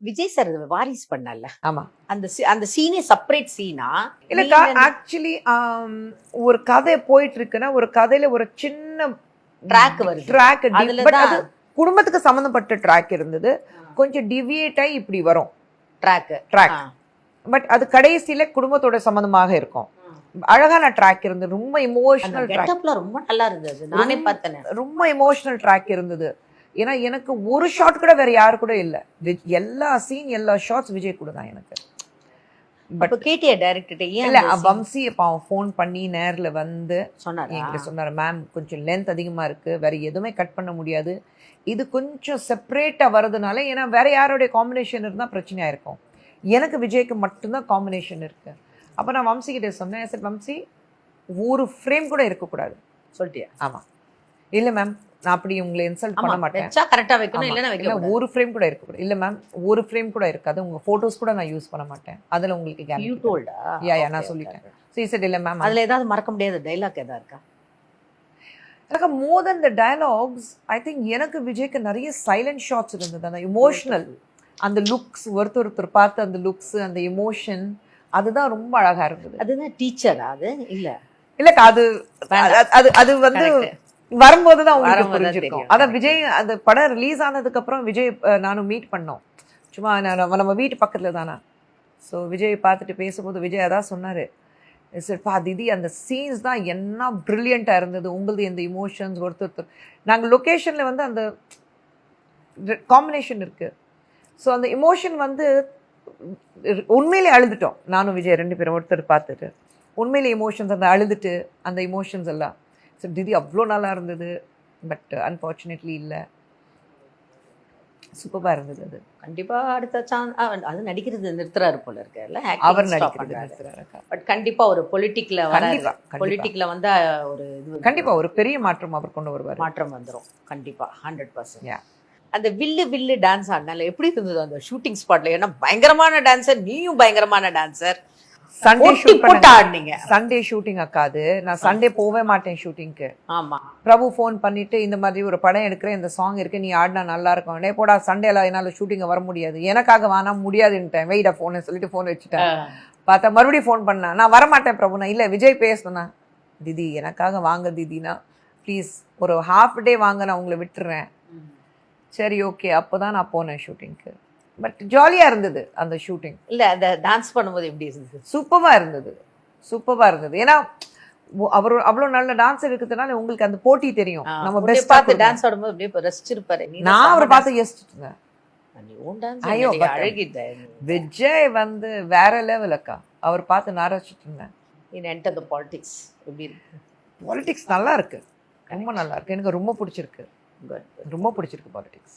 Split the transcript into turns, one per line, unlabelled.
Vijay sir Waris பண்ணல
ஆமா.
அந்த சீனே செப்பரேட் சீனா
இல்லக்கா, ஆக்சுவலி ஒரு கதை போயிட்டு இருக்குன்னா ஒரு கதையில ஒரு சின்ன
ட்ராக் வருது.
ட்ராக்,
அதுல
பட்
தான்
அது குடும்பத்துக்கு சம்பந்தப்பட்ட ட்ராக் இருந்தது. கொஞ்சம் டிவியேட் ஆகி இப்படி வரும் ட்ராக். பட் அது கடைசியில குடும்பத்தோட சம்பந்தமாக இருக்கும். அழகான ட்ராக் இருந்தது. ரொம்ப இமோஷனல் ட்ராக்.
ரொம்ப நல்லா இருந்தது. நானே பார்த்தேன்.
ரொம்ப இமோஷனல் ட்ராக் இருந்தது. ஏன்னா எனக்கு ஒரு ஷாட் கூட வேற யாரு கூட இல்ல. எல்லா சீன் எல்லா ஷாட்ஸ் விஜய் கூட தான் எனக்கு.
பட் கேட்டியா டைரக்டர்
இல்ல, வம்சி அவன் ஃபோன் பண்ணி நேர்ல வந்து
சொன்னாரு.
என்கிட்ட சொன்னாரு, மேம் கொஞ்சம் லென்த் அதிகமா இருக்கு, வேற எதுவுமே கட் பண்ண முடியாது, இது கொஞ்சம் செப்பரேட்டா வரதுனால, ஏன்னா வேற யாரோடைய காம்பினேஷன் இருந்தா பிரச்சனையா இருக்கும், எனக்கு விஜய்க்கு மட்டும்தான் காம்பினேஷன் இருக்கு. அப்ப நான் வம்சி கிட்ட சொன்னேன், சார் வம்சி ஒரு ஃப்ரேம் கூட இருக்கக்கூடாது
சொல்லிட்டியா?
ஆமா. இல்ல மேம், நான் அப்படி உங்களை இன்சல்ட் பண்ண மாட்டேன்,
கரெக்டா வைக்கணும், இல்லைன்னா வைக்கல.
ஒரு ஃப்ரேம் கூட இருக்கக்கூடாது. இல்ல மேம், ஒரு ஃப்ரேம் கூட இருக்காது, உங்க போட்டோஸ் கூட நான் யூஸ் பண்ண மாட்டேன், அதுல உங்களுக்கு கேரண்டி. நான் சொல்லிட்டேன். சரி சரி. இல்ல மேம்,
அதுல ஏதாவது மறக்க முடியாத டைலாக் ஏதாவது இருக்கா?
எனக்கு மோர் தென் த டயலாக்ஸ், ஐ திங்க் எனக்கு விஜய்க்கு நிறைய சைலண்ட் ஷாட்ஸ் இருந்தது. அந்த இமோஷனல், அந்த லுக்ஸ், ஒருத்தர் பார்த்து அந்த லுக்ஸ், அந்த இமோஷன், அதுதான் ரொம்ப அழகா இருந்தது.
அதுதான் டீச்சரா? அது
இல்லக்கா, அது அது அது வந்து வரும்போதுதான் உங்களுக்கு புரிஞ்சிருக்கும். அதான் விஜய் அந்த படம் ரிலீஸ் ஆனதுக்கு அப்புறம் விஜய் நானும் மீட் பண்ணோம். சும்மா நம்ம வீட்டு பக்கத்துல தானே. ஸோ விஜய் பார்த்துட்டு பேசும்போது விஜய் அதான் சொன்னாரு, சரிப்பா திதி அந்த சீன்ஸ் தான் என்ன பிரில்லியண்டா இருந்தது, உங்களது இந்த இமோஷன்ஸ், ஒருத்தர் நாங்கள் லொக்கேஷன்ல வந்து அந்த காம்பினேஷன் இருக்கு. ஸோ அந்த இமோஷன் வந்து உண்மையிலே அழுதுட்டோம் நானும் விஜய் ரெண்டு பேரும், ஒருத்தர் பார்த்துட்டு உண்மையிலே இமோஷன்ஸ், அந்த அழுதுட்டு அந்த இமோஷன்ஸ் எல்லாம். ஸோ திதி அவ்வளோ நல்லா இருந்தது. பட் அன்ஃபார்ச்சுனேட்லி இல்லை, சூப்பராக இருந்தது. அது
கண்டிப்பா அடுத்த அது நடிக்கிறது நிறுத்துறாரு போல இருக்குல்ல,
அவர் நடிக்கிறது நிறுத்துறாரு.
பட் கண்டிப்பா ஒரு பொலிட்டிக்ல வந்து ஒரு
கண்டிப்பா ஒரு பெரிய மாற்றம் அவர் கொண்டு வருவார்.
மாற்றம் வந்துடும் கண்டிப்பா, 100%. அந்த வில்லு டான்ஸ் ஆடினால எப்படி இருந்தது அந்த ஷூட்டிங் ஸ்பாட்ல? ஏன்னா பயங்கரமான டான்சர், நீயும் பயங்கரமான டான்சர்.
சண்டே ஷூட்டிங் அக்காது, நான் சண்டே போவே மாட்டேன் ஷூட்டிங்க்கு.
ஆமா,
பிரபு ஃபோன் பண்ணிட்டு இந்த மாதிரி ஒரு படம் எடுக்கிறேன், இந்த சாங் இருக்கு, நீ ஆடினா நல்லா இருக்கும், டே போடா சண்டேல என்னால ஷூட்டிங்க வர முடியாது, எனக்காக வேணா முடியாதுன்ட்டேன், வெயிடா ஃபோன் சொல்லிட்டு ஃபோன் வச்சுட்டேன். பார்த்தா மறுபடியும் ஃபோன் பண்ணா, நான் வரமாட்டேன் பிரபு, நான் இல்லை விஜய் பேசணும்னா, திதி எனக்காக வாங்க திதினா ப்ளீஸ் ஒரு ஹாஃப் டே வாங்க, நான் உங்களை விட்டுறேன். சரி ஓகே, அப்போதான் நான் போனேன் ஷூட்டிங்க்கு. பட் ஜாலியாக இருந்தது அந்த ஷூட்டிங்.
இல்லை அந்த டான்ஸ் பண்ணும்போது எப்படி இருந்தது?
சூப்பராக இருந்தது, சூப்பராக இருந்தது. ஏன்னா அவர் அவ்வளோ நல்ல டான்ஸர் இருக்கிறதுனால உங்களுக்கு அந்த போட்டி தெரியும். நம்ம பெஸ்ட்
பார்த்து டான்ஸ் ஆடும்போது அப்படியே ரசிச்சிருப்பாரு.
நான் அவரை பார்த்து யோசிச்சுட்டேன்,
ஐயோ
விஜய் வந்து வேற லெவல் அக்கா, அவர் பார்த்து நான் ரசிச்சுட்டு இருந்தேன்.
என்டர் தி பாலிடிக்ஸ் எப்படி இருக்கு?
பாலிடிக்ஸ் நல்லா இருக்கு, ரொம்ப நல்லா இருக்கு, எனக்கு ரொம்ப பிடிச்சிருக்கு, ரொம்ப பிடிச்சிருக்கு பாலிடிக்ஸ்.